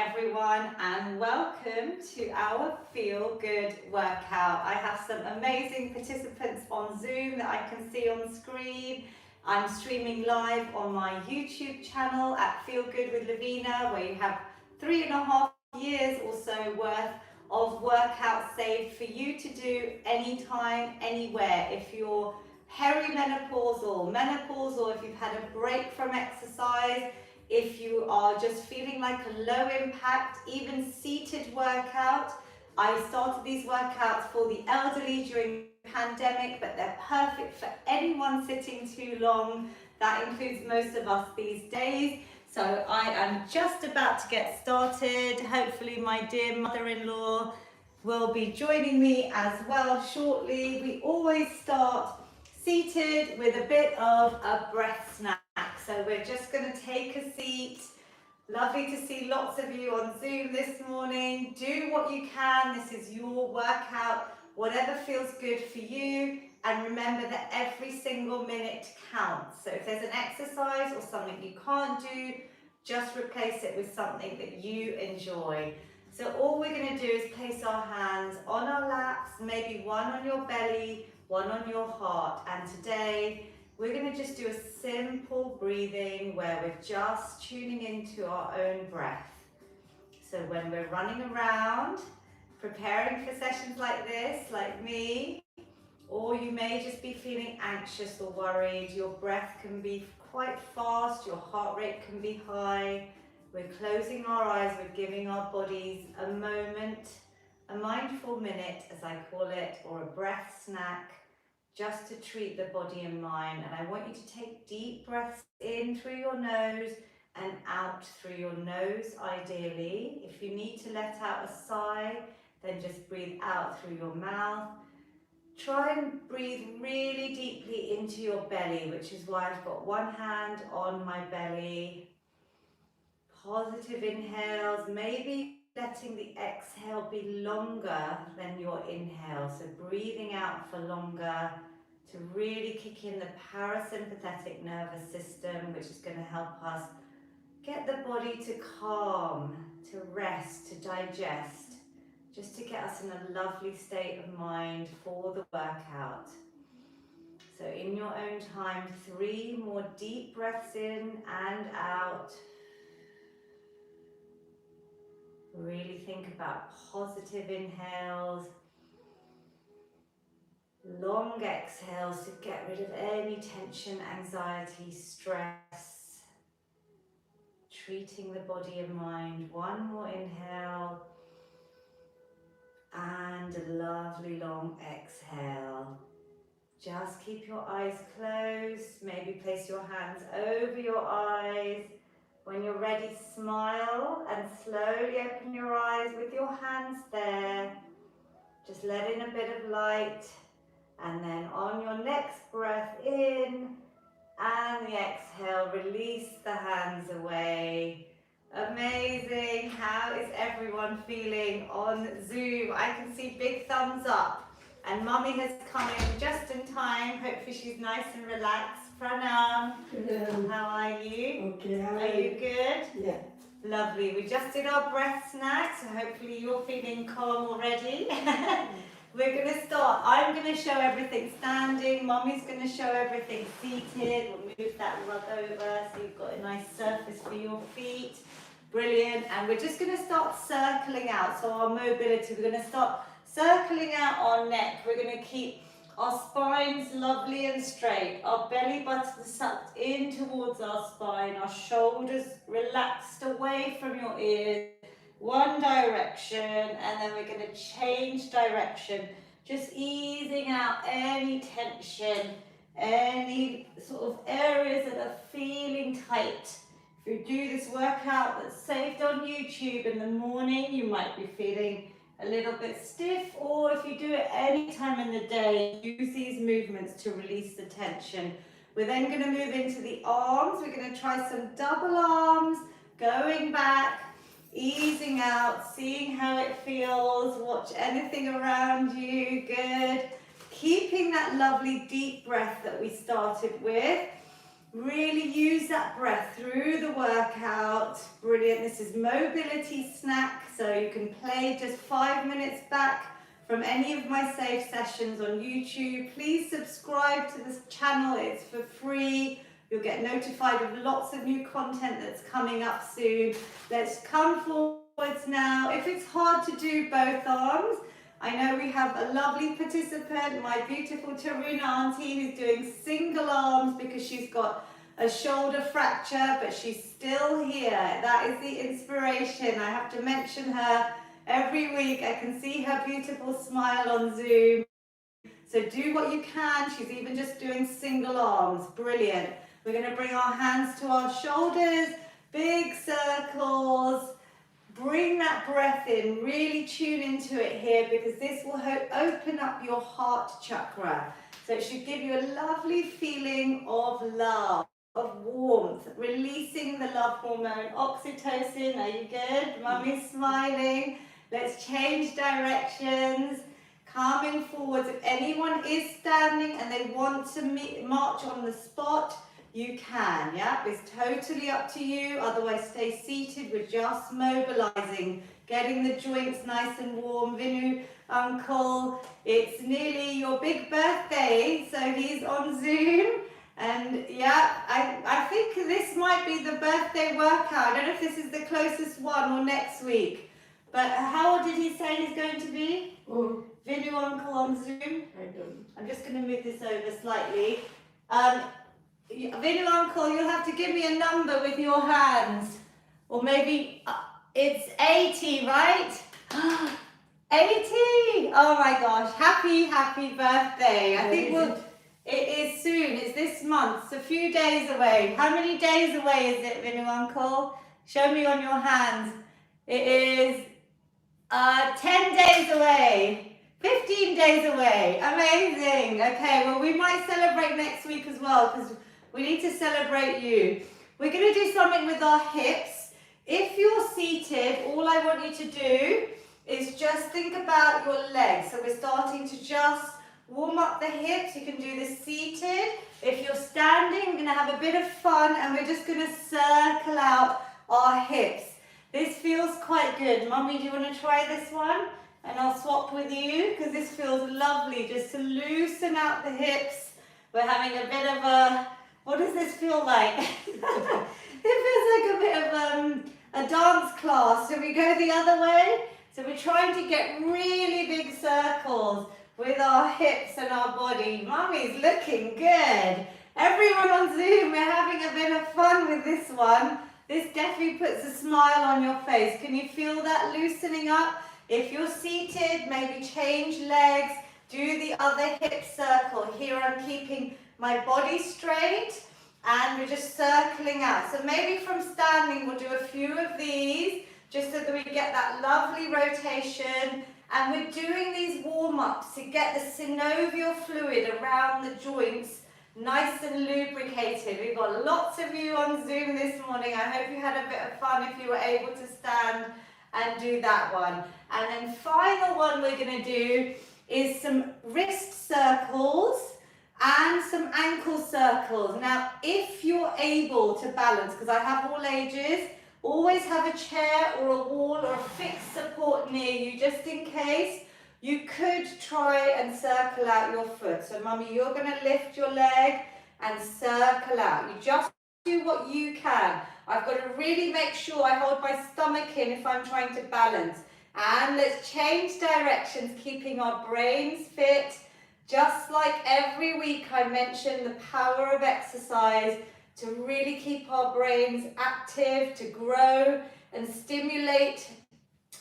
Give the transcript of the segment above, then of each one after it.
everyone, and welcome to our Feel Good workout. I have some amazing participants on Zoom that I can see on screen. I'm streaming live on my YouTube channel at Feel Good with Lavina, where you have 3.5 years or so worth of workouts saved for you to do anytime, anywhere. If you're perimenopause or menopause, or if you've had a break from exercise, if you are just feeling like a low impact, even seated workout. I started these workouts for the elderly during the pandemic, but they're perfect for anyone sitting too long. That includes most of us these days. So I am just about to get started. Hopefully my dear mother-in-law will be joining me as well shortly. We always start seated with a bit of a breath snack. So we're just going to take a seat. Lovely to see lots of you on Zoom this morning. Do what you can. This is your workout, whatever feels good for you. And remember that every single minute counts. So if there's an exercise or something you can't do, just replace it with something that you enjoy. So all we're going to do is place our hands on our laps, maybe one on your belly, one on your heart. And today, we're going to just do a simple breathing where we're just tuning into our own breath. So when we're running around, preparing for sessions like this, like me, or you may just be feeling anxious or worried, your breath can be quite fast, your heart rate can be high. We're closing our eyes, we're giving our bodies a moment, a mindful minute, as I call it, or a breath snack, just to treat the body and mind. And I want you to take deep breaths in through your nose and out through your nose, ideally. If you need to let out a sigh, then just breathe out through your mouth. Try and breathe really deeply into your belly, which is why I've got one hand on my belly. Positive inhales, maybe letting the exhale be longer than your inhale. So breathing out for longer to really kick in the parasympathetic nervous system, which is going to help us get the body to calm, to rest, to digest, just to get us in a lovely state of mind for the workout. So in your own time, 3 more deep breaths in and out. Really think about positive inhales, long exhales to get rid of any tension, anxiety, stress. Treating the body and mind. 1 more inhale and a lovely long exhale. Just keep your eyes closed. Maybe place your hands over your eyes. When you're ready, smile and slowly open your eyes with your hands there. Just let in a bit of light, and then on your next breath in and the exhale, release the hands away. Amazing. How is everyone feeling on Zoom? I can see big thumbs up, and Mummy has come in just in time. Hopefully she's nice and relaxed. Pranam. How are you? Okay, Are you good? Yeah. Lovely. We just did our breath snack, so hopefully you're feeling calm already. We're going to start. I'm going to show everything standing. Mummy's going to show everything seated. We'll move that rug over so you've got a nice surface for your feet. Brilliant. And we're just going to start circling out. So our mobility, we're going to start circling out our neck. We're going to keep our spines lovely and straight. Our belly button sucked in towards our spine. Our shoulders relaxed away from your ears. One direction, and then we're going to change direction. Just easing out any tension, any sort of areas that are feeling tight. If you do this workout that's saved on YouTube in the morning, you might be feeling a little bit stiff, or if you do it any time in the day, use these movements to release the tension. We're then going to move into the arms. We're going to try some double arms, going back, easing out, seeing how it feels. Watch anything around you. Good. Keeping that lovely deep breath that we started with. Really use that breath through the workout. Brilliant. This is mobility snack, so you can play just 5 minutes back from any of my safe sessions on YouTube. Please subscribe to this channel, it's for free. You'll get notified of lots of new content that's coming up soon. Let's come forwards now. If it's hard to do both arms, I know we have a lovely participant, my beautiful Taruna auntie, who's doing single arms because she's got a shoulder fracture, but she's still here. That is the inspiration. I have to mention her every week. I can see her beautiful smile on Zoom. So do what you can. She's even just doing single arms. Brilliant. We're going to bring our hands to our shoulders, big circles. Bring that breath in, really tune into it here, because this will open up your heart chakra. So it should give you a lovely feeling of love, of warmth, releasing the love hormone, oxytocin. Are you good? Mummy's smiling. Let's change directions, coming forwards. If anyone is standing and they want to march on the spot, you can, yeah? It's totally up to you. Otherwise, stay seated. We're just mobilizing, getting the joints nice and warm. Vinu, uncle, it's nearly your big birthday, so he's on Zoom. And yeah, I think this might be the birthday workout. I don't know if this is the closest one or next week. But how old did he say he's going to be? Oh. Vinu, uncle, on Zoom? I don't. I'm just going to move this over slightly. Vinu uncle, you'll have to give me a number with your hands. Or maybe it's 80, right? 80! Oh my gosh, happy birthday. I think it is soon, it's this month, it's a few days away. How many days away is it, Vinu uncle? Show me on your hands. It is 10 days away. 15 days away. Amazing. Okay, well, we might celebrate next week as well, because we need to celebrate you. We're going to do something with our hips. If you're seated, all I want you to do is just think about your legs. So we're starting to just warm up the hips. You can do this seated. If you're standing, we're going to have a bit of fun, and we're just going to circle out our hips. This feels quite good. Mummy, do you want to try this one? And I'll swap with you, because this feels lovely, just to loosen out the hips. We're having a bit of a, what does this feel like? It feels like a bit of a dance class. So we go the other way. So we're trying to get really big circles with our hips and our body. Mummy's looking good. Everyone on Zoom, we're having a bit of fun with this one. This definitely puts a smile on your face. Can you feel that loosening up? If you're seated, maybe change legs, do the other hip circle. Here I'm keeping my body straight, and we're just circling out. So maybe from standing, we'll do a few of these, just so that we get that lovely rotation. And we're doing these warm-ups to get the synovial fluid around the joints nice and lubricated. We've got lots of you on Zoom this morning. I hope you had a bit of fun if you were able to stand and do that one. And then final one we're going to do is some wrist circles and some ankle circles. Now, if you're able to balance, because I have all ages, always have a chair or a wall or a fixed support near you, just in case. You could try and circle out your foot. So, Mummy, you're going to lift your leg and circle out. You just do what you can. I've got to really make sure I hold my stomach in if I'm trying to balance. And let's change directions, keeping our brains fit. Just like every week I mention the power of exercise to really keep our brains active, to grow and stimulate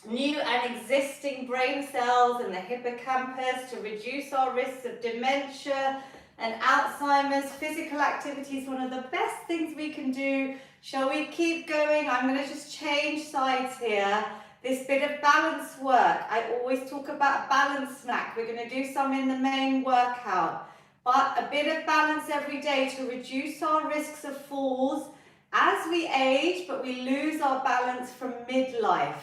new and existing brain cells in the hippocampus, to reduce our risks of dementia and Alzheimer's. Physical activity is one of the best things we can do. Shall we keep going? I'm going to just change sides here. This bit of balance work, I always talk about balance snack. We're going to do some in the main workout. But a bit of balance every day to reduce our risks of falls as we age, but we lose our balance from midlife.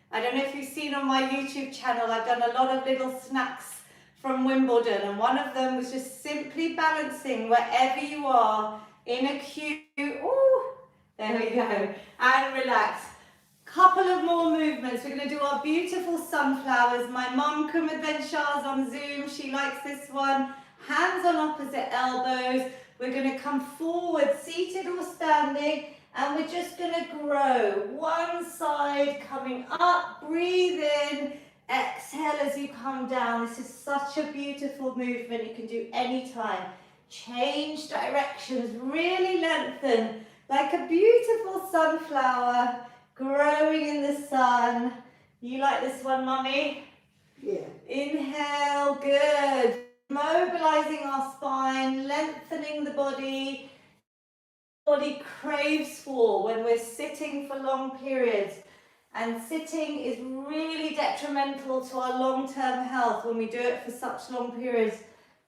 I don't know if you've seen on my YouTube channel, I've done a lot of little snacks from Wimbledon, and one of them was just simply balancing wherever you are in a Q. Oh, there we go. And relax. Couple of more movements. We're going to do our beautiful sunflowers. My mum, Kumadvenshah's on Zoom. She likes this one. Hands on opposite elbows. We're going to come forward, seated or standing, and we're just going to grow. One side coming up, breathe in, exhale as you come down. This is such a beautiful movement. You can do anytime. Change directions, really lengthen, like a beautiful sunflower, growing in the sun. You like this one, Mummy? Yeah. Inhale, good. Mobilizing our spine, lengthening the body. Body craves for when we're sitting for long periods. And sitting is really detrimental to our long-term health when we do it for such long periods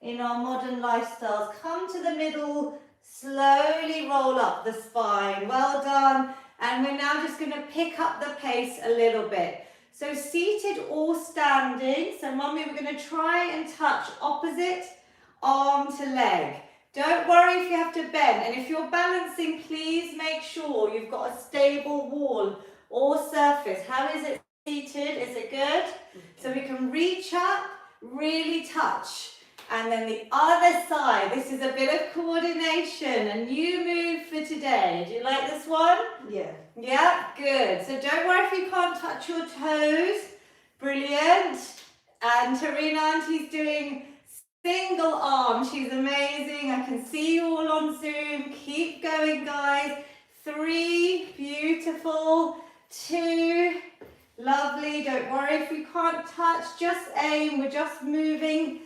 in our modern lifestyles. Come to the middle, slowly roll up the spine. Well done. And we're now just going to pick up the pace a little bit. So seated or standing. So Mummy, we're going to try and touch opposite arm to leg. Don't worry if you have to bend. And if you're balancing, please make sure you've got a stable wall or surface. How is it seated? Is it good? So we can reach up, really touch. And then the other side. This is a bit of coordination. A new move for today. Do you like this one? Yeah. Yeah, good. So don't worry if you can't touch your toes. Brilliant. And Tarina Auntie's doing single arm. She's amazing. I can see you all on Zoom. Keep going, guys. 3, beautiful. 2, lovely. Don't worry if you can't touch. Just aim. We're just moving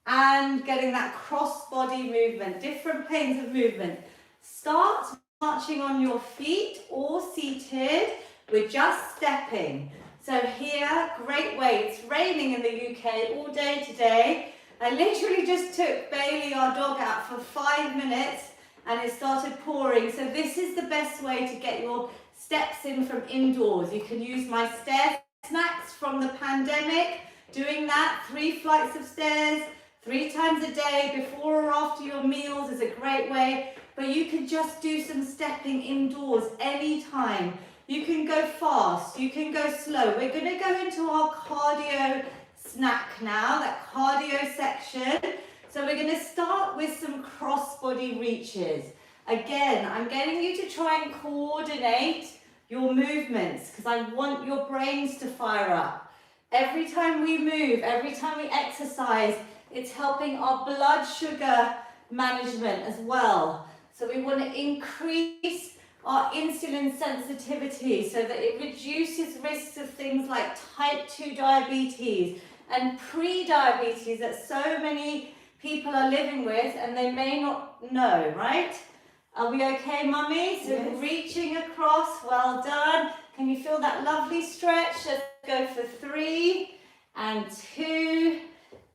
and getting that cross body movement. Different planes of movement. Start marching on your feet or seated. We're just stepping. So here, great way. It's raining in the UK all day today. I literally just took Bailey, our dog, out for 5 minutes and it started pouring. So this is the best way to get your steps in from indoors. You can use my stair snacks from the pandemic. Doing that, 3 flights of stairs, 3 times a day, before or after your meals is a great way. But you can just do some stepping indoors anytime. You can go fast, you can go slow. We're going to go into our cardio snack now, that cardio section. So we're going to start with some cross-body reaches. Again, I'm getting you to try and coordinate your movements because I want your brains to fire up. Every time we move, every time we exercise, it's helping our blood sugar management as well. So we want to increase our insulin sensitivity so that it reduces risks of things like type 2 diabetes and pre-diabetes that so many people are living with and they may not know, right? Are we okay, Mummy? So yes. Reaching across, well done. Can you feel that lovely stretch? Let's go for 3 and 2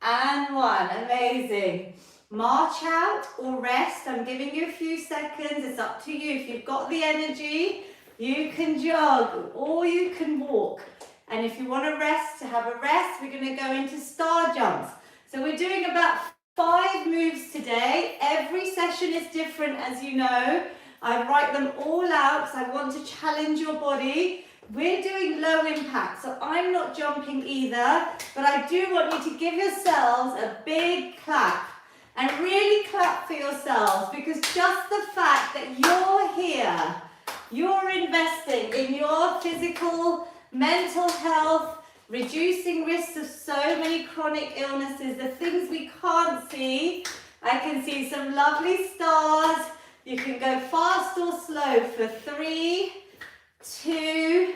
and 1. Amazing. March out or rest. I'm giving you a few seconds. It's up to you. If you've got the energy, you can jog or you can walk. And if you want to rest, to have a rest, we're going to go into star jumps. So we're doing about 5 moves today. Every session is different, as you know. I write them all out because I want to challenge your body. We're doing low impact, so I'm not jumping either, but I do want you to give yourselves a big clap and really clap for yourselves, because just the fact that you're here, you're investing in your physical, mental health, reducing risks of so many chronic illnesses, the things we can't see. I can see some lovely stars. You can go fast or slow for 3, 2,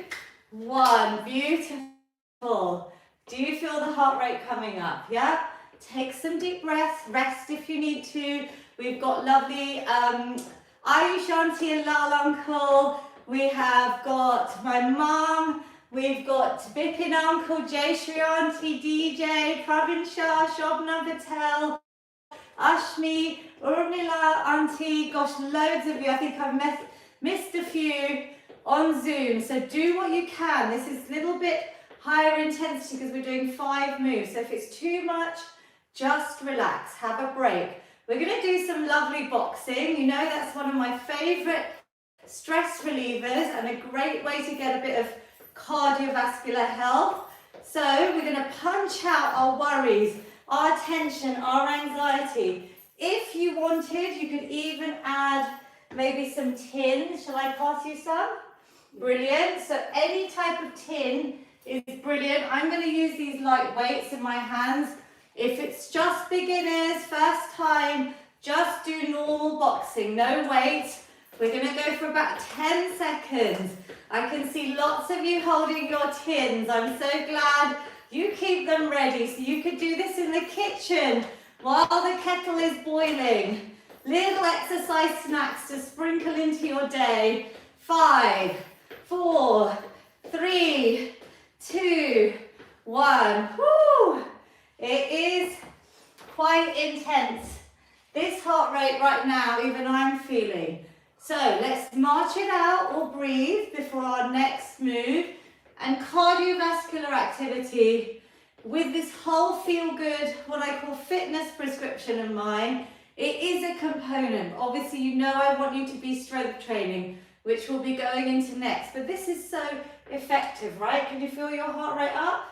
1. Beautiful. Do you feel the heart rate coming up? Yeah? Take some deep breaths. Rest if you need to. We've got lovely Ayush Auntie and Lal Uncle. We have got my mum. We've got Bipin Uncle, Jayshree Auntie, DJ, Pravin Shah, Shobna Patel, Ashmi, Urmila Auntie. Gosh, loads of you. I think I've missed a few on Zoom. So do what you can. This is a little bit higher intensity because we're doing 5 moves. So if it's too much, just relax. Have a break. We're going to do some lovely boxing. You know that's one of my favourite stress relievers and a great way to get a bit of cardiovascular health. So we're going to punch out our worries, our tension, our anxiety. If you wanted, you could even add maybe some tin. Shall I pass you some? Brilliant. So any type of tin is brilliant. I'm going to use these light weights in my hands. If it's just beginners, first time, just do normal boxing, no weight. We're going to go for about 10 seconds. I can see lots of you holding your tins. I'm so glad you keep them ready. So you could do this in the kitchen while the kettle is boiling. Little exercise snacks to sprinkle into your day. 5, 4, 3, 2, 1. Woo! It is quite intense. This heart rate right now, even I'm feeling. So let's march it out or breathe before our next move. And cardiovascular activity with this whole feel good, what I call fitness prescription of mine, it is a component. Obviously, you know I want you to be strength training, which we'll be going into next. But this is so effective, right? Can you feel your heart rate up?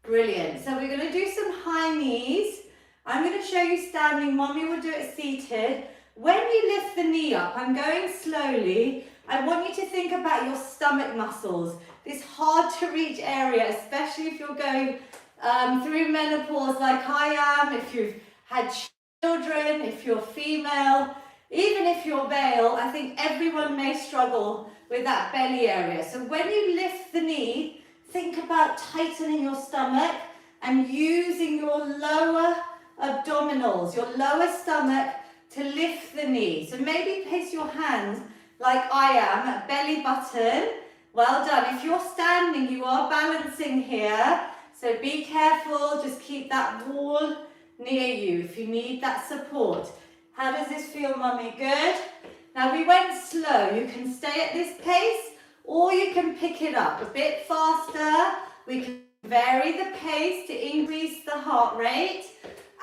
Brilliant. So we're going to do some high knees. I'm going to show you standing. Mommy will do it seated. When you lift the knee up, I'm going slowly. I want you to think about your stomach muscles, this hard to reach area, especially if you're going through menopause like I am, if you've had children, if you're female, even if you're male. I think everyone may struggle with that belly area. So when you lift the knee, think about tightening your stomach and using your lower abdominals, your lower stomach, to lift the knee. So maybe place your hands like I am at belly button. Well done. If you're standing, you are balancing here. So be careful. Just keep that wall near you if you need that support. How does this feel, Mummy? Good? Now we went slow. You can stay at this pace or you can pick it up a bit faster. We can vary the pace to increase the heart rate.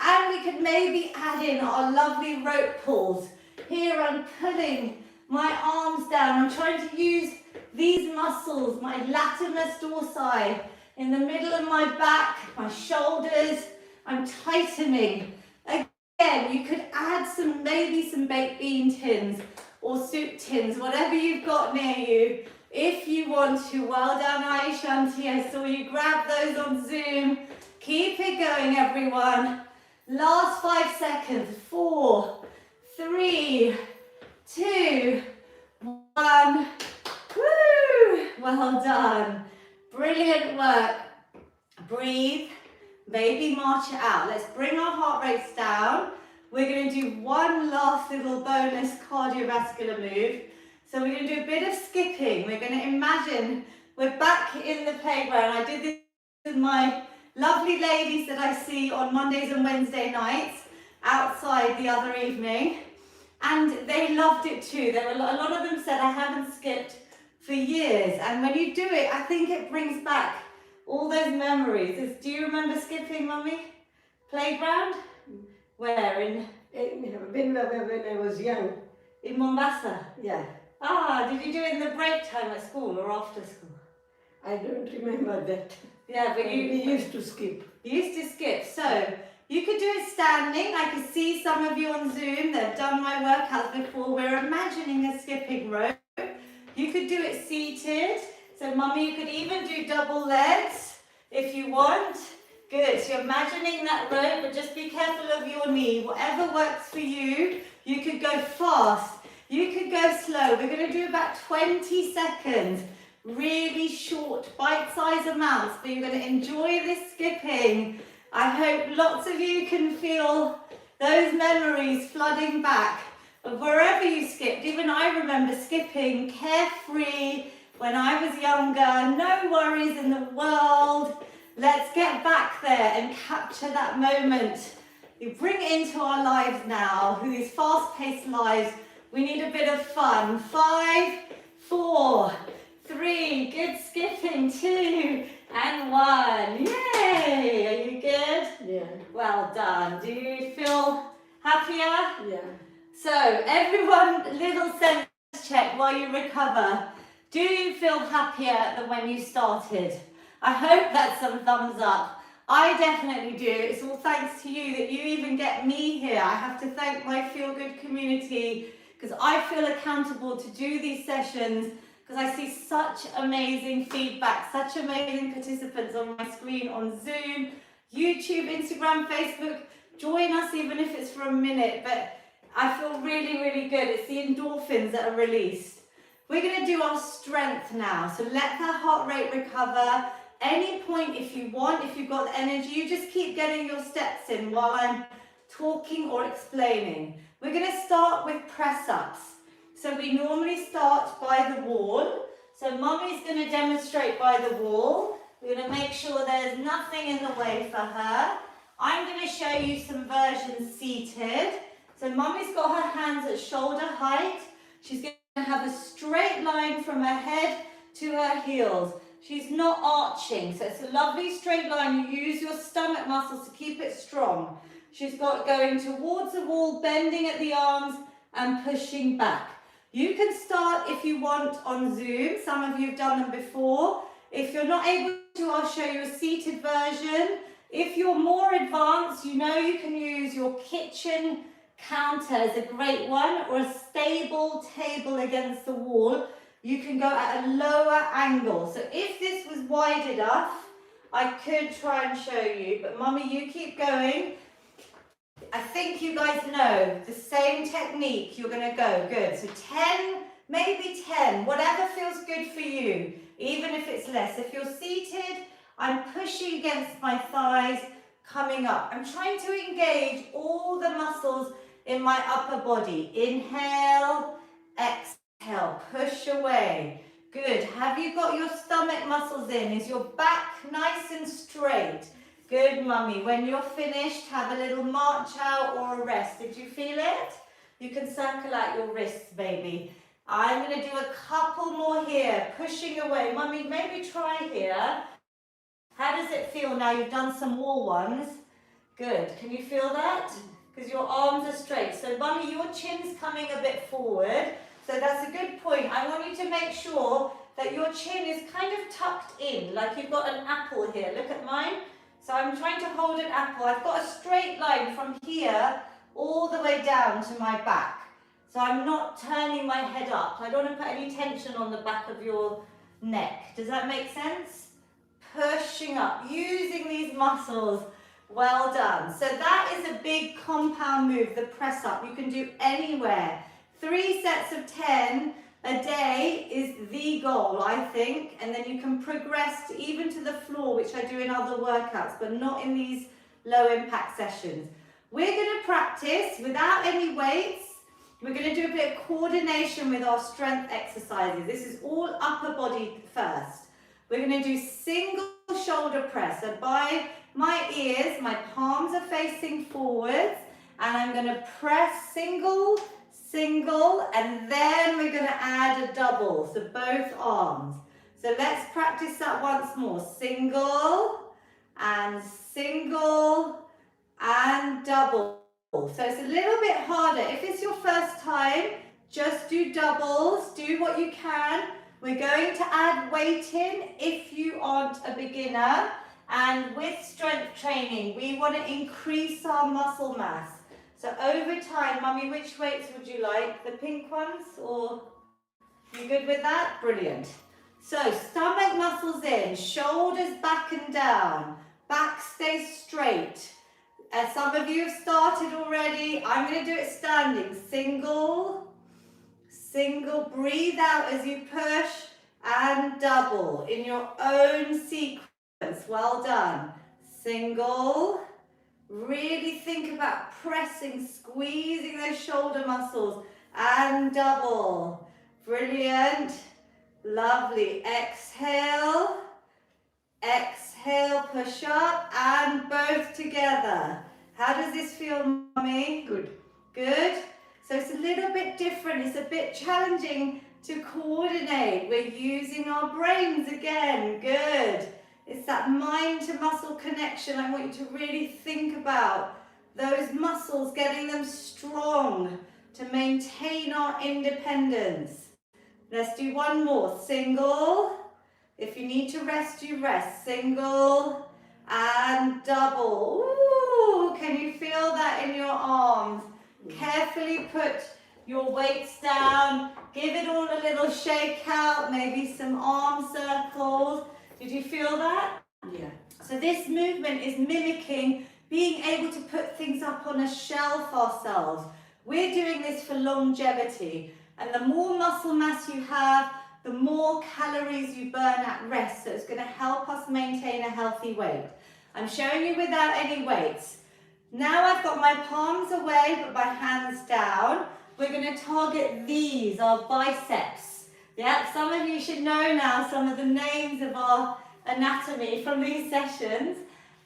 And we could maybe add in our lovely rope pulls. Here I'm pulling my arms down. I'm trying to use these muscles, my latimus dorsi, in the middle of my back, my shoulders. I'm tightening. Again, you could add maybe some baked bean tins or soup tins, whatever you've got near you, if you want to. Well done, Aishanti. I saw you grab those on Zoom. Keep it going, everyone. Last 5 seconds. 4, 3, 2, 1. Woo! Well done. Brilliant work. Breathe. Maybe march it out. Let's bring our heart rates down. We're going to do one last little bonus cardiovascular move. So we're going to do a bit of skipping. We're going to imagine we're back in the playground. I did this with my lovely ladies that I see on Mondays and Wednesday nights outside the other evening, and they loved it too. A lot of them said, I haven't skipped for years, and when you do it, I think it brings back all those memories. Do you remember skipping, Mummy? Playground? Where? When I was young. In Mombasa? Yeah. Ah, did you do it in the break time at school or after school? I don't remember that. Yeah, but we used to skip. You used to skip. So you could do it standing. I could see some of you on Zoom. They've done my workouts before. We're imagining a skipping rope. You could do it seated. So Mummy, you could even do double legs if you want. Good. So you're imagining that rope, but just be careful of your knee. Whatever works for you. You could go fast. You could go slow. We're going to do about 20 seconds. Really short, bite-sized amounts, but you're going to enjoy this skipping. I hope lots of you can feel those memories flooding back of wherever you skipped. Even I remember skipping carefree when I was younger. No worries in the world. Let's get back there and capture that moment. We bring it into our lives now, these fast-paced lives. We need a bit of fun. 5, 4, 3, good skipping, 2 and 1. Yay! Are you good? Yeah. Well done. Do you feel Happier? Yeah. So everyone, little sense check while you recover. Do you feel happier than when you started? I hope that's some thumbs up. I definitely do. It's all thanks to you that you even get me here. I have to thank my Feel Good community because I feel accountable to do these sessions because I see such amazing feedback, such amazing participants on my screen on Zoom, YouTube, Instagram, Facebook. Join us even if it's for a minute, but I feel really, really good. It's the endorphins that are released. We're going to do our strength now. So let the heart rate recover. Any point if you want, if you've got the energy, you just keep getting your steps in while I'm talking or explaining. We're going to start with press-ups. So we normally start by the wall. So Mummy's going to demonstrate by the wall. We're going to make sure there's nothing in the way for her. I'm going to show you some versions seated. So Mummy's got her hands at shoulder height. She's going to have a straight line from her head to her heels. She's not arching, so it's a lovely straight line. You use your stomach muscles to keep it strong. She's got going towards the wall, bending at the arms and pushing back. You can start if you want on Zoom. Some of you have done them before. If you're not able to, I'll show you a seated version. If you're more advanced, you know you can use your kitchen counter as a great one, or a stable table against the wall. You can go at a lower angle. So if this was wide enough, I could try and show you, but Mummy, you keep going. I think you guys know the same technique. You're going to go. Good. So 10, maybe 10, whatever feels good for you, even if it's less. If you're seated, I'm pushing against my thighs, coming up. I'm trying to engage all the muscles in my upper body. Inhale, exhale, push away. Good. Have you got your stomach muscles in? Is your back nice and straight? Good, Mummy. When you're finished, have a little march out or a rest. Did you feel it? You can circle out your wrists, baby. I'm going to do a couple more here, pushing away. Mummy, maybe try here. How does it feel now you've done some wall ones? Good. Can you feel that? Because your arms are straight. So, Mummy, your chin's coming a bit forward. So that's a good point. I want you to make sure that your chin is kind of tucked in, like you've got an apple here. Look at mine. So I'm trying to hold an apple. I've got a straight line from here all the way down to my back. So I'm not turning my head up. I don't want to put any tension on the back of your neck. Does that make sense? Pushing up, using these muscles. Well done. So that is a big compound move, the press up. You can do anywhere. 3 sets of 10 a day is the goal, I think. And then you can progress even to the floor, which I do in other workouts, but not in these low impact sessions. We're going to practice without any weights. We're going to do a bit of coordination with our strength exercises. This is all upper body first. We're going to do single shoulder press. So by my ears, my palms are facing forwards, and I'm going to press single, single, and then we're going to add a double, so both arms. So let's practice that once more. Single, and double. So it's a little bit harder. If it's your first time, just do doubles, do what you can. We're going to add weight in if you aren't a beginner. And with strength training, we want to increase our muscle mass. So over time, Mummy, which weights would you like? The pink ones, or you good with that? Brilliant. So stomach muscles in, shoulders back and down, back stays straight. As some of you have started already, I'm going to do it standing. Single, single, breathe out as you push, and double in your own sequence. Well done. Single. Really think about pressing, squeezing those shoulder muscles, and double. Brilliant. Lovely. Exhale. Exhale, push up, and both together. How does this feel, Mummy? Good. Good. So it's a little bit different. It's a bit challenging to coordinate. We're using our brains again. Good. It's that mind to muscle connection I want you to really think about those muscles, getting them strong to maintain our independence. Let's do one more. Single. If you need to rest, you rest. Single and double. Ooh, can you feel that in your arms? Carefully put your weights down. Give it all a little shake out, maybe some arm circles. Did you feel that? Yeah. So this movement is mimicking being able to put things up on a shelf ourselves. We're doing this for longevity. And the more muscle mass you have, the more calories you burn at rest. So it's going to help us maintain a healthy weight. I'm showing you without any weights. Now I've got my palms away, but my hands down. We're going to target these, our biceps. Yeah, some of you should know now some of the names of our anatomy from these sessions.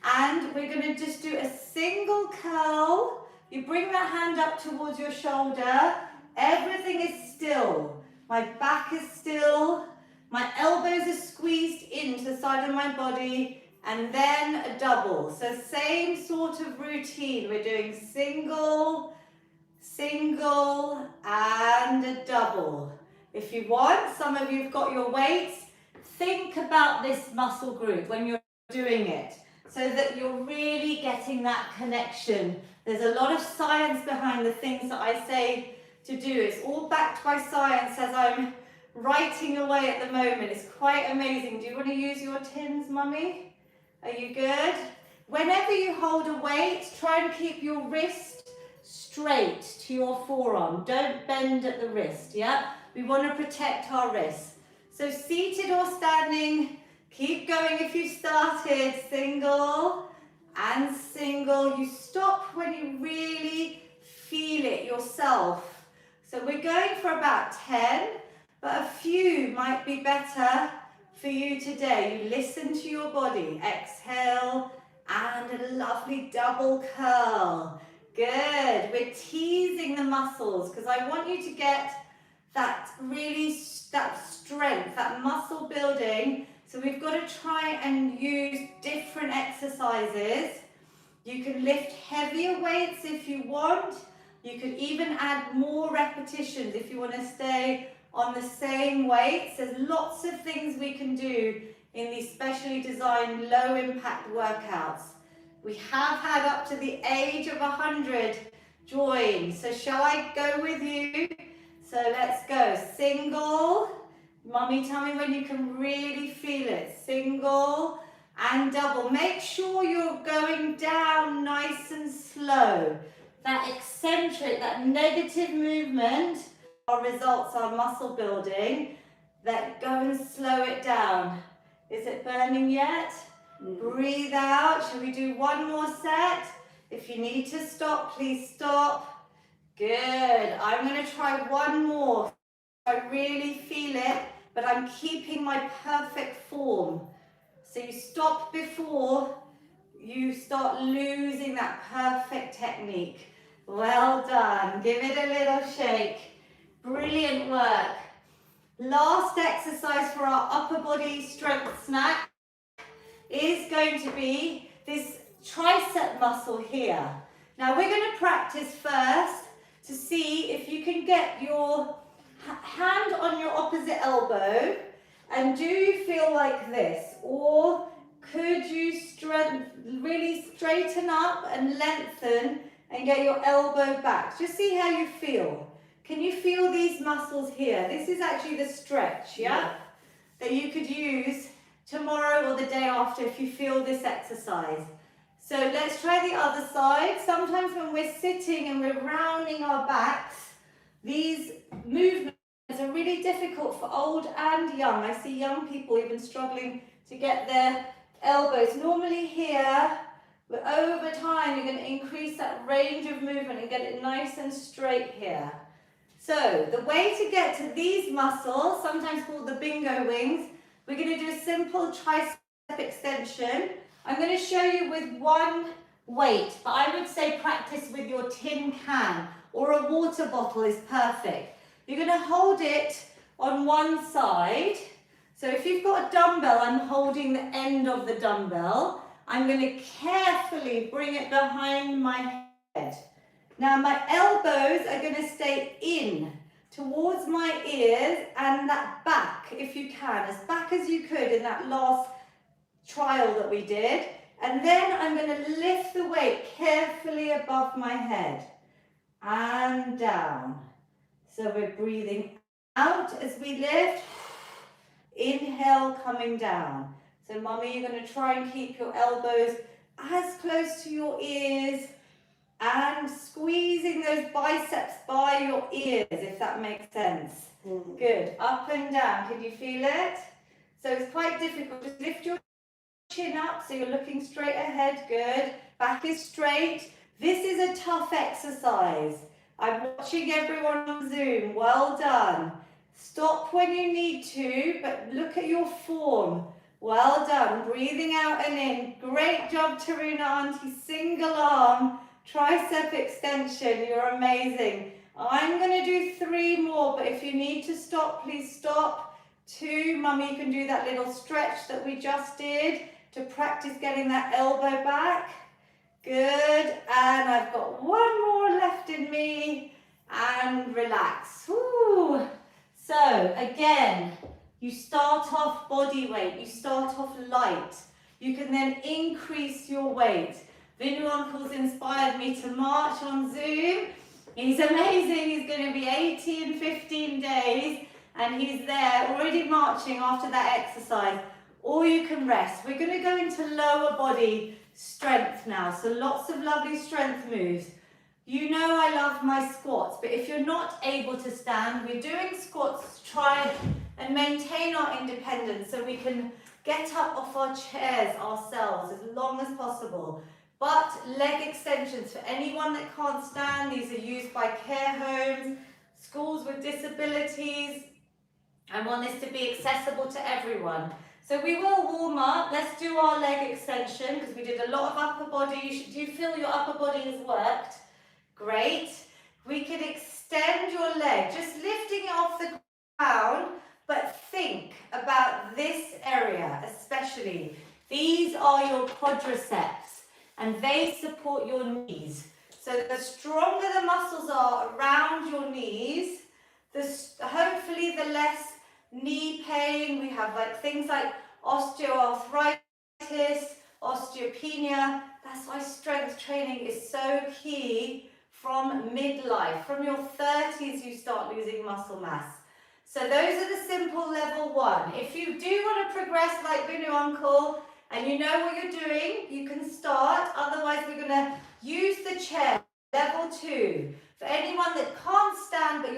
And we're going to just do a single curl. You bring that hand up towards your shoulder. Everything is still. My back is still. My elbows are squeezed into the side of my body. And then a double. So same sort of routine. We're doing single, single, and a double. If you want, some of you have got your weights. Think about this muscle group when you're doing it, so that you're really getting that connection. There's a lot of science behind the things that I say to do. It's all backed by science as I'm writing away at the moment. It's quite amazing. Do you want to use your tins, Mummy? Are you good? Whenever you hold a weight, try and keep your wrist straight to your forearm. Don't bend at the wrist, yeah? We want to protect our wrists. So seated or standing, keep going if you started. Single and single. You stop when you really feel it yourself. So we're going for about 10, but a few might be better for you today. You listen to your body. Exhale and a lovely double curl. Good. We're teasing the muscles because I want you to get that strength, that muscle building. So we've got to try and use different exercises. You can lift heavier weights if you want. You could even add more repetitions if you want to stay on the same weights. There's lots of things we can do in these specially designed low impact workouts. We have had up to the age of 100 join. So shall I go with you? So let's go. Single. Mummy, tell me when you can really feel it. Single and double. Make sure you're going down nice and slow. That eccentric, that negative movement, our results are muscle building. That go and slow it down. Is it burning yet? Breathe out. Shall we do one more set? If you need to stop, please stop. Good. I'm going to try one more. I really feel it, but I'm keeping my perfect form. So you stop before you start losing that perfect technique. Well done. Give it a little shake. Brilliant work. Last exercise for our upper body strength snack is going to be this tricep muscle here. Now we're going to practice first to see if you can get your hand on your opposite elbow, and do you feel like this, or could you really straighten up and lengthen and get your elbow back? Just see how you feel. Can you feel these muscles here? This is actually the stretch, yeah? That you could use tomorrow or the day after if you feel this exercise. So let's try the other side. Sometimes when we're sitting and we're rounding our backs, these movements are really difficult for old and young. I see young people even struggling to get their elbows. Normally here, but over time, you're going to increase that range of movement and get it nice and straight here. So the way to get to these muscles, sometimes called the bingo wings, we're going to do a simple tricep extension. I'm going to show you with one weight, but I would say practice with your tin can or a water bottle is perfect. You're going to hold it on one side. So if you've got a dumbbell, I'm holding the end of the dumbbell. I'm going to carefully bring it behind my Now my elbows are going to stay in towards my ears and that back, if you can, as back as you could in that last trial that we did. And then I'm going to lift the weight carefully above my head and down. So we're breathing out as we lift. Inhale, coming down. So mummy, you're going to try and keep your elbows as close to your ears and squeezing those biceps by your ears, if that makes sense. Good. Up and down. Can you feel it? So it's quite difficult. Just lift your chin up so you're looking straight ahead. Good. Back is straight. This is a tough exercise. I'm watching everyone on Zoom. Well done. Stop when you need to, but look at your form. Well done. Breathing out and in. Great job, Taruna Auntie. Single arm. Tricep extension, you're amazing. I'm going to do 3 more, but if you need to stop, please stop. 2, mummy, you can do that little stretch that we just did to practice getting that elbow back. Good, and I've got 1 more left in me, and relax. Woo. So, again, you start off body weight, you start off light. You can then increase your weight. Vinu Uncle's inspired me to march on Zoom. He's amazing. He's going to be 80 in 15 days and he's there already marching after that exercise. Or you can rest. We're going to go into lower body strength now. So lots of lovely strength moves. You know I love my squats, but if you're not able to stand, we're doing squats to try and maintain our independence so we can get up off our chairs ourselves as long as possible. But leg extensions, for anyone that can't stand, these are used by care homes, schools with disabilities. I want this to be accessible to everyone. So we will warm up. Let's do our leg extension because we did a lot of upper body. Do you feel your upper body has worked? Great. We can extend your leg, just lifting it off the ground, but think about this area especially. These are your quadriceps. And they support your knees. So the stronger the muscles are around your knees, hopefully the less knee pain. We have things like osteoarthritis, osteopenia. That's why strength training is so key from midlife. From your 30s, you start losing muscle mass. So those are the simple level 1. If you do want to progress like Vinu Uncle, and you know what you're doing, you can start. Otherwise, we're going to use the chair, level 2. For anyone that can't stand, but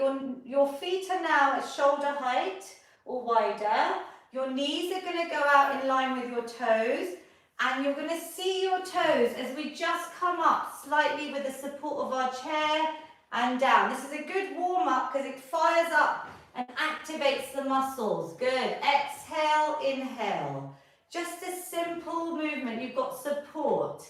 your feet are now at shoulder height or wider, your knees are going to go out in line with your toes, and you're going to see your toes as we just come up slightly with the support of our chair and down. This is a good warm-up because it fires up and activates the muscles. Good. Exhale, inhale. Just a simple movement, you've got support.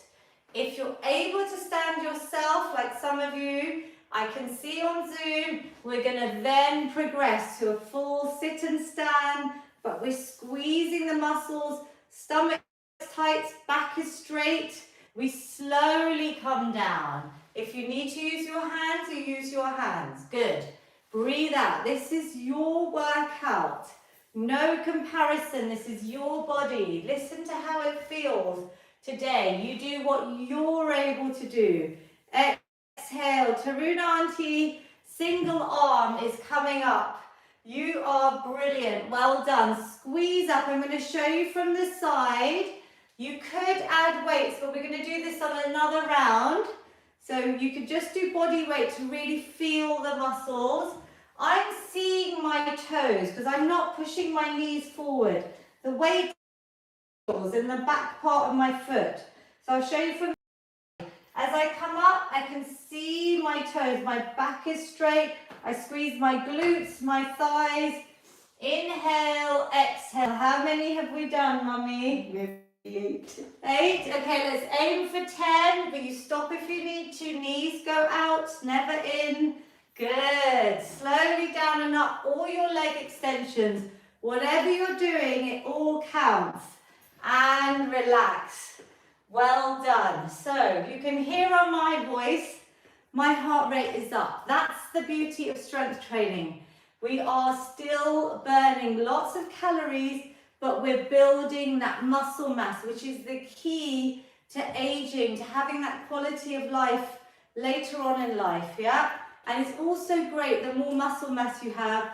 If you're able to stand yourself, like some of you, I can see on Zoom, we're gonna then progress to a full sit and stand, but we're squeezing the muscles, stomach is tight, back is straight. We slowly come down. If you need to use your hands, you use your hands. Good. Breathe out. This is your workout. No comparison, this is your body. Listen to how it feels today. You do what you're able to do. Exhale, Taruna Auntie, single arm is coming up. You are brilliant, well done. Squeeze up, I'm going to show you from the side. You could add weights, but we're going to do this on another round. So you could just do body weight to really feel the muscles. I'm seeing my toes because I'm not pushing my knees forward. The weight is in the back part of my foot. So I'll show you from as I come up, I can see my toes. My back is straight. I squeeze my glutes, my thighs. Inhale, exhale. How many have we done, Mummy? Maybe 8. 8? Okay, let's aim for 10, but you stop if you need to. Knees go out, never in. Good. Slowly down and up. All your leg extensions. Whatever you're doing, it all counts. And relax. Well done. So you can hear on my voice my heart rate is up. That's the beauty of strength training. We are still burning lots of calories, but we're building that muscle mass, which is the key to aging, to having that quality of life later on in life, yeah? And it's also great, the more muscle mass you have,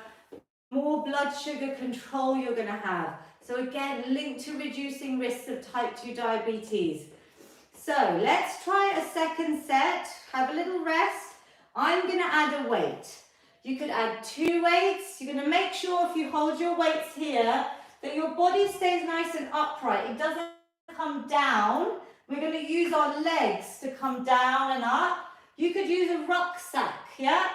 more blood sugar control you're going to have. So again, linked to reducing risks of type 2 diabetes. So let's try a second set, have a little rest. I'm going to add a weight. You could add 2 weights. You're going to make sure if you hold your weights here, that your body stays nice and upright. It doesn't come down. We're going to use our legs to come down and up. You could use a rucksack, yeah?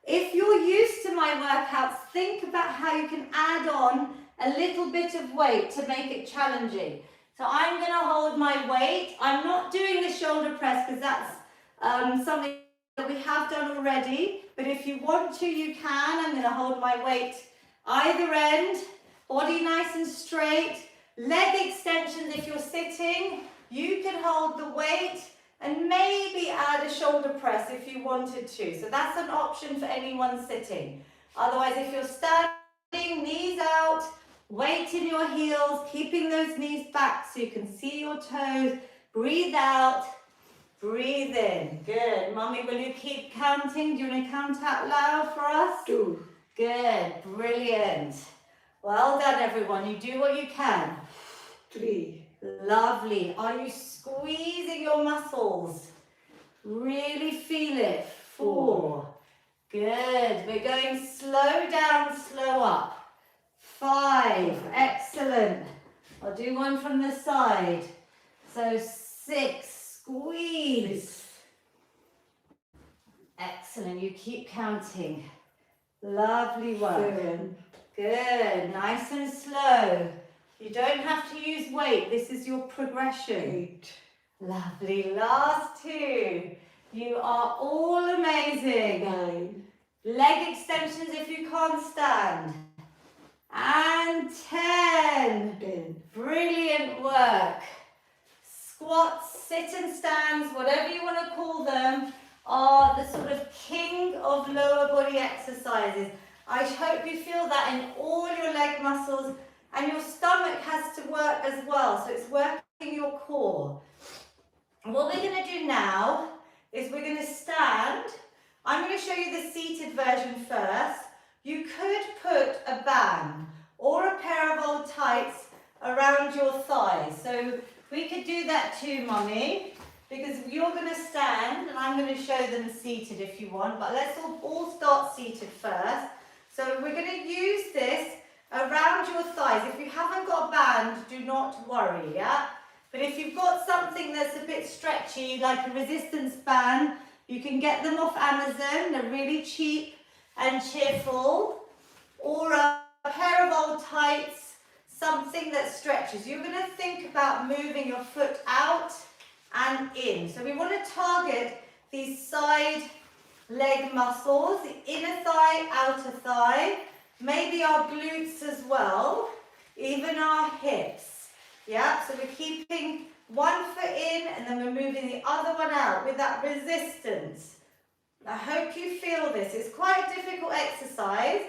If you're used to my workouts, think about how you can add on a little bit of weight to make it challenging. So I'm going to hold my weight. I'm not doing the shoulder press because that's something that we have done already. But if you want to, you can. I'm going to hold my weight either end. Body nice and straight. Leg extensions if you're sitting. You can hold the weight and maybe add a shoulder press if you wanted to. So that's an option for anyone sitting. Otherwise, if you're standing, knees out, weight in your heels, keeping those knees back so you can see your toes. Breathe out, breathe in. Good. Mummy, will you keep counting? Do you want to count out loud for us? 2. Good. Brilliant. Well done, everyone. You do what you can. 3. Lovely. Are you squeezing your muscles? Really feel it. 4. Good. We're going slow down, slow up. 5. Excellent. I'll do one from the side. So 6. Squeeze. Excellent. You keep counting. Lovely work. 7. Good. Nice and slow. You don't have to use weight. This is your progression. 8. Lovely. Last 2. You are all amazing. 9. Leg extensions if you can't stand. And 10. 10. Brilliant work. Squats, sit and stands, whatever you want to call them, are the sort of king of lower body exercises. I hope you feel that in all your leg muscles, and your stomach has to work as well, so it's working your core. And what we're going to do now is we're going to stand. I'm going to show you the seated version first. You could put a band or a pair of old tights around your thighs. So we could do that too, Mummy, because you're going to stand and I'm going to show them seated if you want, but let's all start seated first. So we're going to use this around your thighs. If you haven't got a band, do not worry, yeah? But if you've got something that's a bit stretchy, like a resistance band, you can get them off Amazon. They're really cheap and cheerful. Or a pair of old tights, something that stretches. You're going to think about moving your foot out and in. So we want to target these side leg muscles, the inner thigh, outer thigh, maybe our glutes as well, even our hips. Yeah, so we're keeping one foot in and then we're moving the other one out with that resistance. I hope you feel this. It's quite a difficult exercise.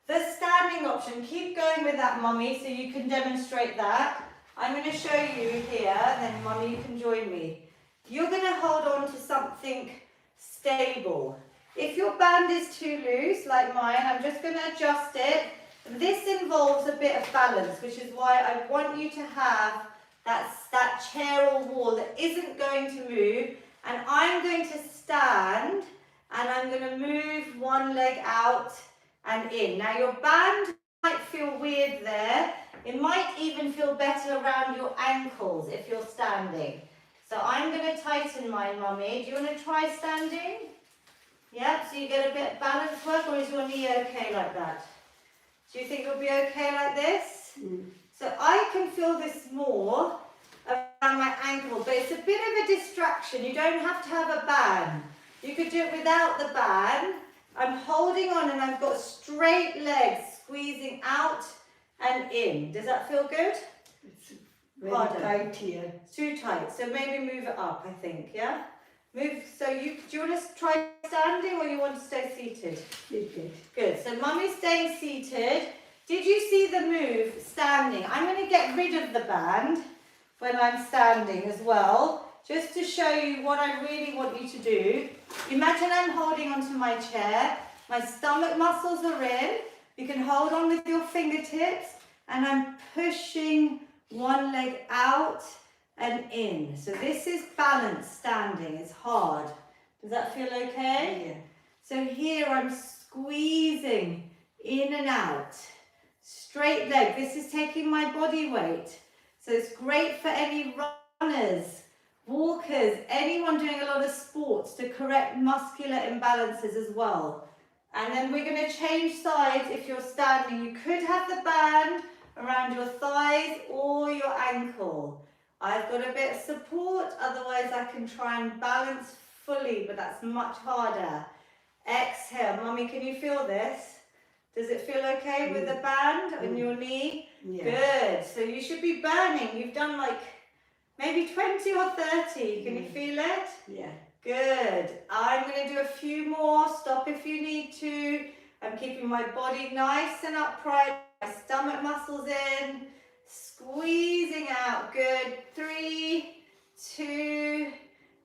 The standing option, keep going with that, Mummy, so you can demonstrate that. I'm going to show you here, then Mummy, you can join me. You're going to hold on to something stable. If your band is too loose, like mine, I'm just going to adjust it. This involves a bit of balance, which is why I want you to have that chair or wall that isn't going to move. And I'm going to stand and I'm going to move one leg out and in. Now your band might feel weird there. It might even feel better around your ankles if you're standing. So I'm going to tighten mine, Mummy. Do you want to try standing? Yeah, so you get a bit of balance work, or is your knee okay like that? Do you think you'll be okay like this? So I can feel this more around my ankle, but it's a bit of a distraction. You don't have to have a band. You could do it without the band. I'm holding on and I've got straight legs squeezing out and in. Does that feel good? It's very tight here. It's too tight, so maybe move it up, I think, yeah? Move, so do you want to try standing or you want to stay seated? Seated. Good, so mummy's staying seated. Did you see the move, standing? I'm going to get rid of the band when I'm standing as well, just to show you what I really want you to do. Imagine I'm holding onto my chair, my stomach muscles are in, you can hold on with your fingertips, and I'm pushing one leg out and in. So this is balance standing, it's hard. Does that feel okay? Yeah. So here I'm squeezing in and out. Straight leg, this is taking my body weight. So it's great for any runners, walkers, anyone doing a lot of sports to correct muscular imbalances as well. And then we're going to change sides if you're standing. You could have the band around your thighs or your ankle. I've got a bit of support, otherwise I can try and balance fully, but that's much harder. Exhale. Mummy, can you feel this? Does it feel okay with the band on your knee? Yeah. Good. So you should be burning. You've done like maybe 20 or 30. Can you feel it? Yeah. Good. I'm going to do a few more. Stop if you need to. I'm keeping my body nice and upright. My stomach muscles in. Squeezing out. Good. 3, 2,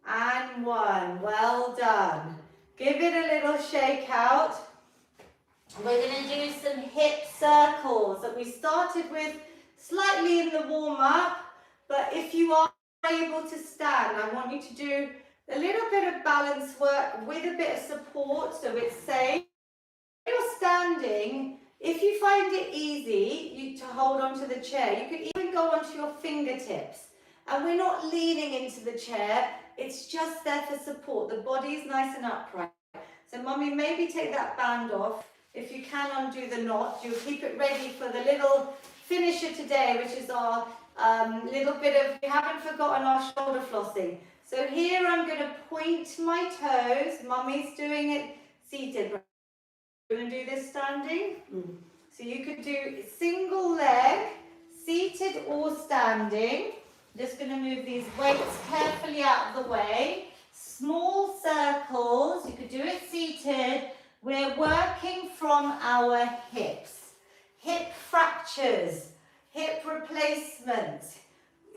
and 1. Well done. Give it a little shake out. We're going to do some hip circles that we started with slightly in the warm-up, but if you are able to stand, I want you to do a little bit of balance work with a bit of support so it's safe. When you're standing, if you find it easy to hold onto the chair, you could even go onto your fingertips. And we're not leaning into the chair, it's just there for support. The body is nice and upright. So mummy, maybe take that band off. If you can undo the knot, you'll keep it ready for the little finisher today, which is our little bit of, we haven't forgotten our shoulder flossing. So here I'm going to point my toes. Mummy's doing it seated. We're going to do this standing. So you could do single leg, seated or standing. Just going to move these weights carefully out of the way. Small circles. You could do it seated. We're working from our hips. Hip fractures, hip replacements,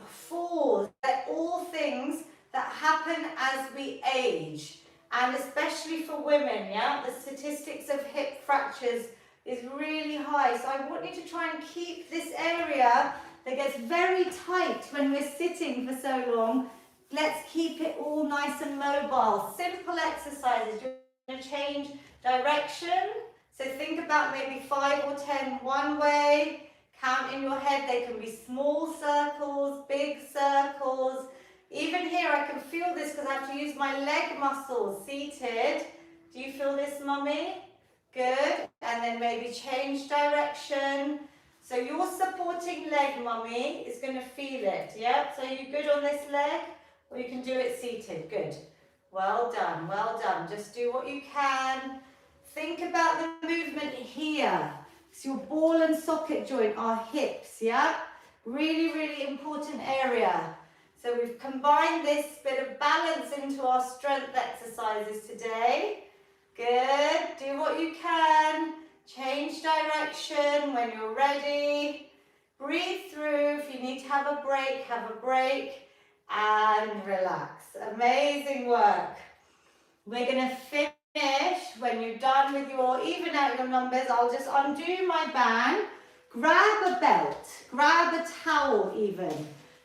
falls, they're all things that happen as we age. And especially for women, yeah, the statistics of hip fractures is really high. So I want you to try and keep this area that gets very tight when we're sitting for so long. Let's keep it all nice and mobile. Simple exercises. You're going to change direction. So think about maybe 5 or 10 one way. Count in your head. They can be small circles, big circles. Even here I can feel this because I have to use my leg muscles. Seated. Do you feel this, mummy? Good. And then maybe change direction. So your supporting leg, mummy, is going to feel it. Yeah? So you good on this leg? Or you can do it seated. Good. Well done. Well done. Just do what you can. Think about the movement here. So your ball and socket joint are hips, yeah? Really, really important area. So we've combined this bit of balance into our strength exercises today. Good. Do what you can. Change direction when you're ready. Breathe through. If you need to have a break, have a break. And relax. Amazing work. We're going to finish when you're done with your even out your numbers. I'll just undo my band. Grab a belt. Grab a towel even.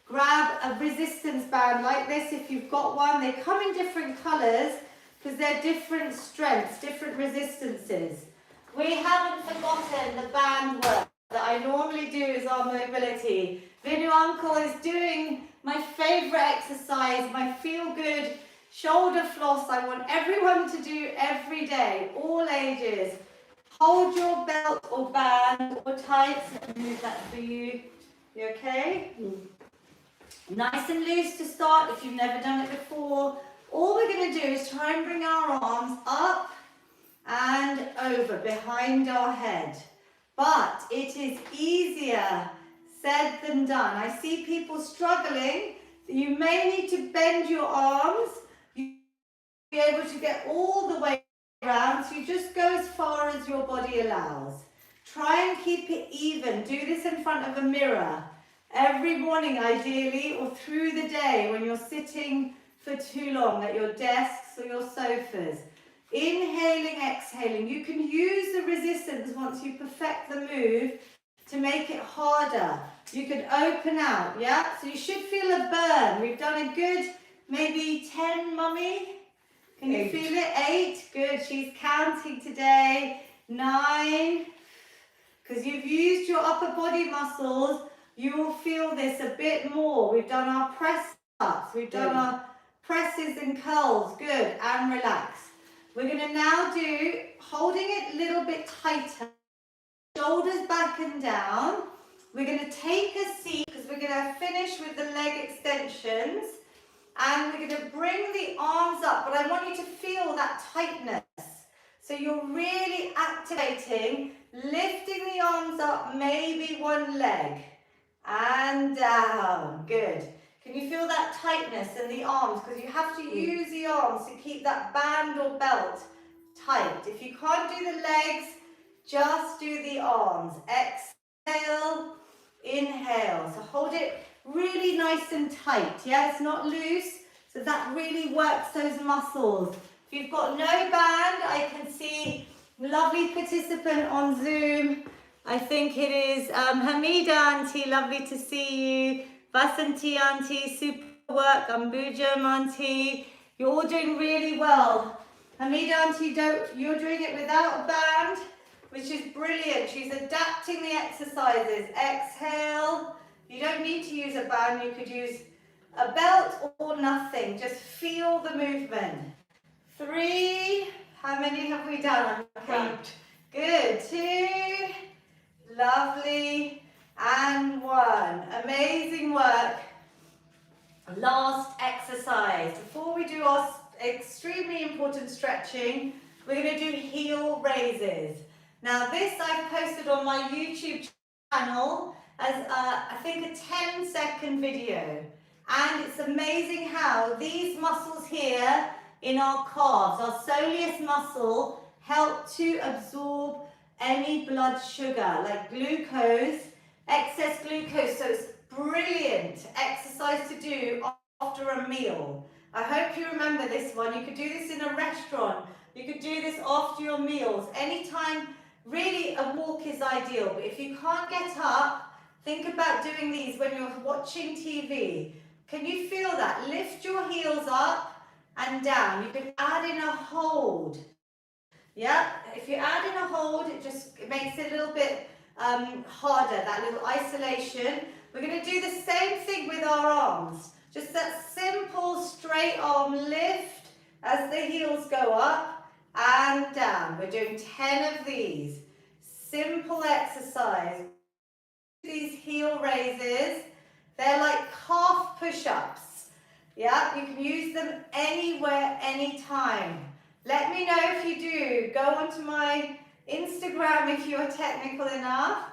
Grab a resistance band like this if you've got one. They come in different colours because they're different strengths, different resistances. We haven't forgotten the band work that I normally do is our mobility. Vinu Uncle is doing my favourite exercise, my feel-good shoulder floss. I want everyone to do every day, all ages. Hold your belt or band or tights. Let me move that for you. You okay? Nice and loose to start if you've never done it before. All we're going to do is try and bring our arms up and over behind our head. But it is easier said than done. I see people struggling. You may need to bend your arms. be able to get all the way around, so you just go as far as your body allows. Try and keep it even. Do this in front of a mirror every morning, ideally, or through the day when you're sitting for too long at your desks or your sofas. Inhaling, exhaling. You can use the resistance once you perfect the move to make it harder. You can open out, yeah? So you should feel a burn. We've done a good, maybe 10, Mummy? Can you feel it? 8, good. She's counting today. 9, because you've used your upper body muscles, you will feel this a bit more. We've done our press ups, we've done our presses and curls, good, and relax. We're going to now do, holding it a little bit tighter, shoulders back and down. We're going to take a seat because we're going to finish with the leg extensions. And we're going to bring the arms up, but I want you to feel that tightness. So you're really activating, lifting the arms up, maybe one leg, and down, good. Can you feel that tightness in the arms? Because you have to use the arms to keep that band or belt tight. If you can't do the legs, just do the arms. Exhale, inhale. So hold it really nice and tight, yeah? It's not loose, so that really works those muscles. If you've got no band, I can see lovely participant on Zoom. I think it is Hamida Auntie, lovely to see you. Vasanti Auntie, super work. Ambuja Auntie, you're all doing really well. Hamida Auntie, you're doing it without a band, which is brilliant. She's adapting the exercises. Exhale. You don't need to use a band, you could use a belt or nothing. Just feel the movement. 3, how many have we done? 8. Good, 2, lovely, and 1. Amazing work. Last exercise. Before we do our extremely important stretching, we're going to do heel raises. Now this I've posted on my YouTube channel as I think a 10-second video, and it's amazing how these muscles here in our calves, our soleus muscle, help to absorb any blood sugar like glucose, excess glucose. So it's brilliant exercise to do after a meal. I hope you remember this one. You could do this in a restaurant, you could do this after your meals, anytime. Really a walk is ideal, but if you can't get up, think about doing these when you're watching TV. Can you feel that? Lift your heels up and down. You can add in a hold. Yeah, if you add in a hold, it makes it a little bit harder, that little isolation. We're going to do the same thing with our arms. Just that simple straight arm lift as the heels go up and down. We're doing 10 of these. Simple exercise. These heel raises, they're like calf push-ups. Yeah, you can use them anywhere, anytime. Let me know if you do. Go onto my Instagram if you're technical enough.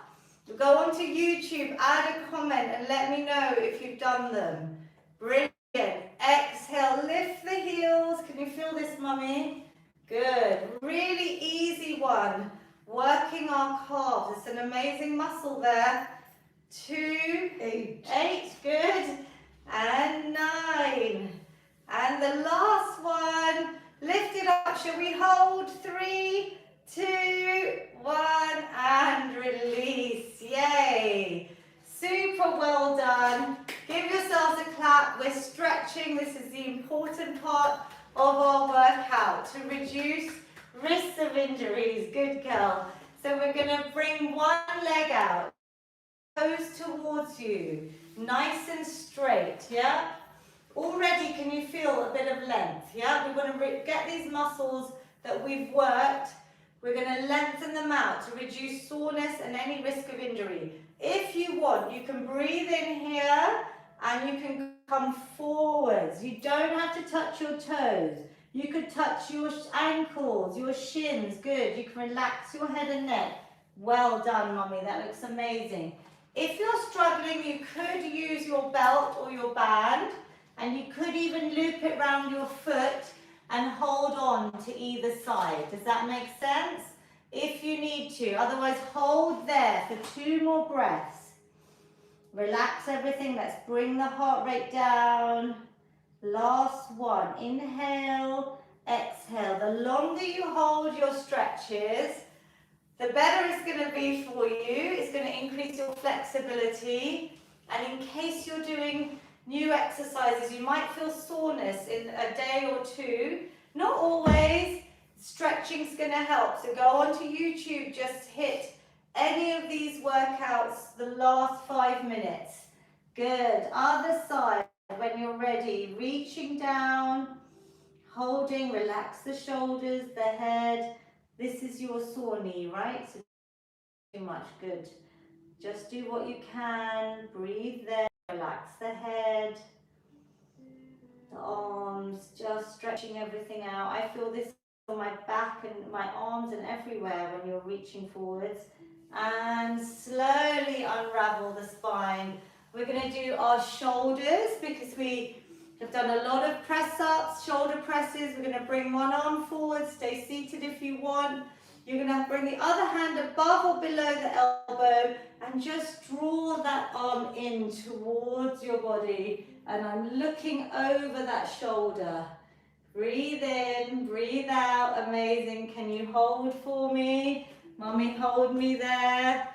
Go onto YouTube, add a comment and let me know if you've done them. Brilliant. Exhale, lift the heels. Can you feel this, Mummy? Good. Really easy one. Working our calves. It's an amazing muscle there. 2, 8, good. And 9. And the last one. Lift it up. Shall we hold? 3, 2, 1, and release. Yay. Super well done. Give yourselves a clap. We're stretching. This is the important part of our workout to reduce risks of injuries. Good girl. So we're going to bring one leg out. Toes towards you. Nice and straight. Yeah? Already can you feel a bit of length? Yeah? We're going to get these muscles that we've worked. We're going to lengthen them out to reduce soreness and any risk of injury. If you want, you can breathe in here and you can come forwards. You don't have to touch your toes. You could touch your ankles, your shins. Good. You can relax your head and neck. Well done, Mummy. That looks amazing. If you're struggling, you could use your belt or your band, and you could even loop it around your foot. and hold on to either side. Does that make sense? If you need to. Otherwise, hold there for 2 more breaths. Relax everything. Let's bring the heart rate down. Last one. Inhale, exhale. The longer you hold your stretches, the better it's going to be for you. It's going to increase your flexibility. And in case you're doing new exercises, you might feel soreness in a day or 2. Not always. Stretching's going to help. So go onto YouTube, just hit any of these workouts the last 5 minutes. Good. Other side, when you're ready, reaching down, holding, relax the shoulders, the head. This is your sore knee, right? So too much. Good. Just do what you can. Breathe there. Relax the head, the arms, just stretching everything out. I feel this on my back and my arms and everywhere when you're reaching forwards. And slowly unravel the spine. We're going to do our shoulders because we have done a lot of press-ups, shoulder presses. We're going to bring one arm forward, stay seated if you want. You're going to bring the other hand above or below the elbow and just draw that arm in towards your body. And I'm looking over that shoulder. Breathe in, breathe out. Amazing. Can you hold for me? Mummy, hold me there.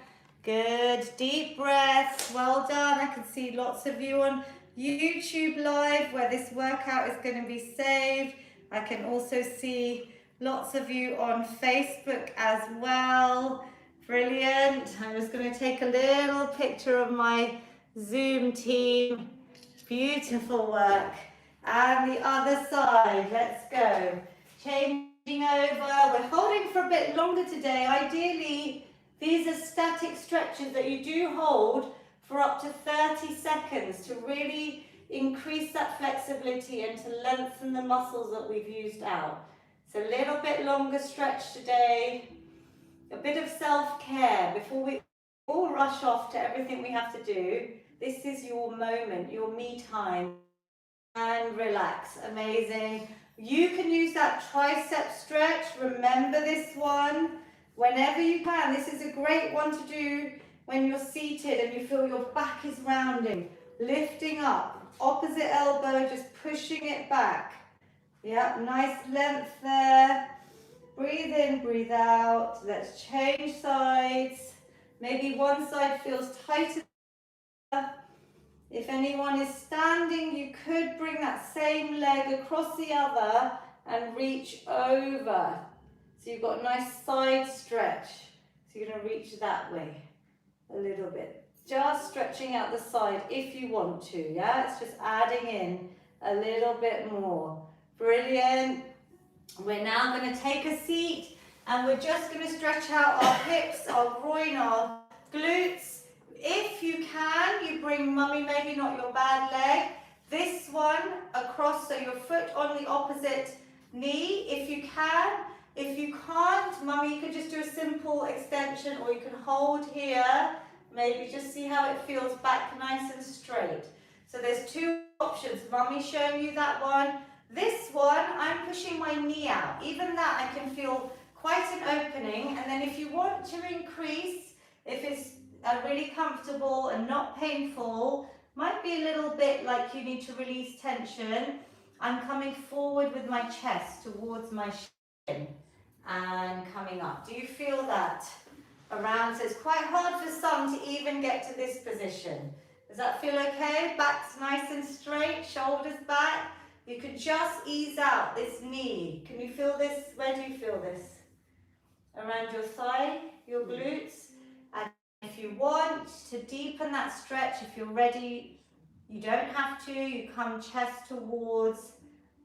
Good. Deep breaths. Well done. I can see lots of you on YouTube Live where this workout is going to be saved. I can also see lots of you on Facebook as well. Brilliant. I'm just going to take a little picture of my Zoom team. Beautiful work. And the other side. Let's go. Changing over. We're holding for a bit longer today. Ideally, these are static stretches that you do hold for up to 30 seconds to really increase that flexibility and to lengthen the muscles that we've used out. So a little bit longer stretch today. A bit of self-care before we all rush off to everything we have to do. This is your moment, your me time. And relax. Amazing. You can use that tricep stretch. Remember this one whenever you can. This is a great one to do when you're seated and you feel your back is rounding. Lifting up, opposite elbow, just pushing it back. Yep, nice length there. Breathe in, breathe out. Let's change sides. Maybe one side feels tighter. If anyone is standing, you could bring that same leg across the other and reach over. So you've got a nice side stretch. So you're going to reach that way a little bit. Just stretching out the side if you want to, yeah? It's just adding in a little bit more. Brilliant. We're now going to take a seat and we're just going to stretch out our hips, our groin, our glutes. If you can, you bring mummy, maybe not your bad leg, this one across, so your foot on the opposite knee, if you can. If you can't, mummy, you could just do a simple extension or you can hold here, maybe just see how it feels back nice and straight. So there's 2 options, mummy showing you that one. This one, I'm pushing my knee out. Even that I can feel quite an opening, and then if you want to increase, if it's really comfortable and not painful, might be a little bit like you need to release tension. I'm coming forward with my chest towards my shin and coming up. Do you feel that around? So it's quite hard for some to even get to this position. Does that feel okay? Back's nice and straight, shoulders back. You could just ease out this knee. Can you feel this? Where do you feel this? Around your thigh, your glutes. And if you want to deepen that stretch, if you're ready, you don't have to. You come chest towards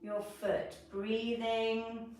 your foot. Breathing,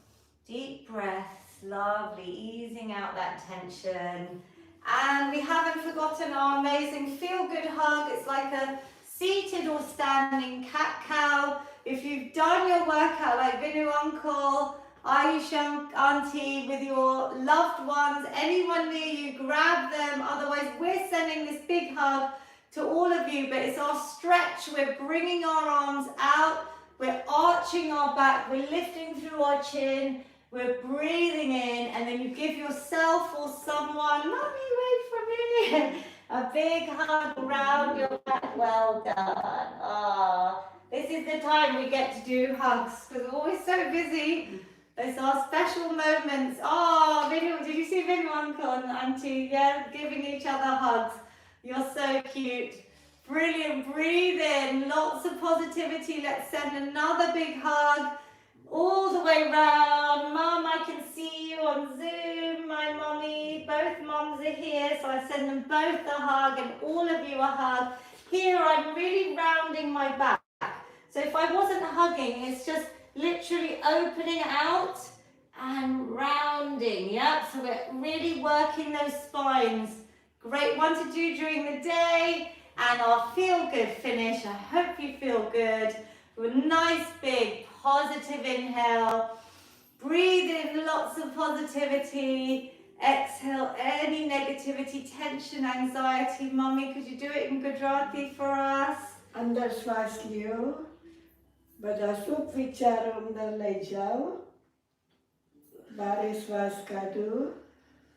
deep breaths, lovely, easing out that tension. And we haven't forgotten our amazing feel-good hug. It's like a seated or standing cat-cow. If you've done your workout like Vinu Uncle, Ayush Auntie, with your loved ones, anyone near you, grab them. Otherwise, we're sending this big hug to all of you, but it's our stretch. We're bringing our arms out We're arching our back, we're lifting through our chin, we're breathing in, and then you give yourself or someone, Mummy, wait for me, a big hug around your back. Well done. Ah, this is the time we get to do hugs because we're always so busy. It's our special moments. Oh, did you see Vinny, Uncle and Auntie? Yeah, giving each other hugs. You're so cute. Brilliant. Breathe in. Lots of positivity. Let's send another big hug all the way round. Mum, I can see you on Zoom. My mummy. Both mums are here, so I send them both a hug and all of you a hug. Here, I'm really rounding my back. So if I wasn't hugging, it's just literally opening out and rounding. Yep, so we're really working those spines. Great one to do during the day. And our feel good finish. I hope you feel good. With a nice big positive inhale. Breathe in lots of positivity. Exhale any negativity, tension, anxiety. Mummy, could you do it in Gujarati for us? અંદર શ્વાસ લ્યો, બધા સુખ વિચારો અંદર લઈ જાઓ, બારે શ્વાસ કાઢો,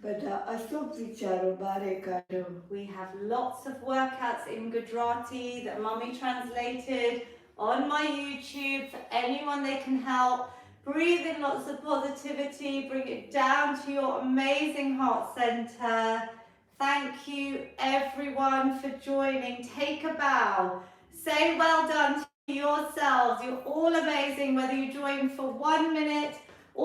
બધા અશુભ વિચારો બારે કાઢો. We have lots of workouts in Gujarati that Mummy translated on my YouTube for anyone they can help. Breathe in lots of positivity, bring it down to your amazing heart center. Thank you everyone for joining. Take a bow. Say well done to yourselves. You're all amazing, whether you join for 1 minute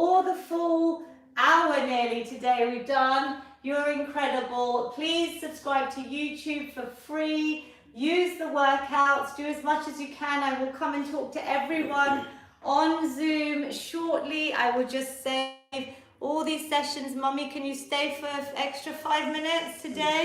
or the full hour nearly today we've done. You're incredible. Please subscribe to YouTube for free. Use the workouts. Do as much as you can. I will come and talk to everyone on Zoom shortly. I will just save all these sessions. Mummy, can you stay for extra 5 minutes today?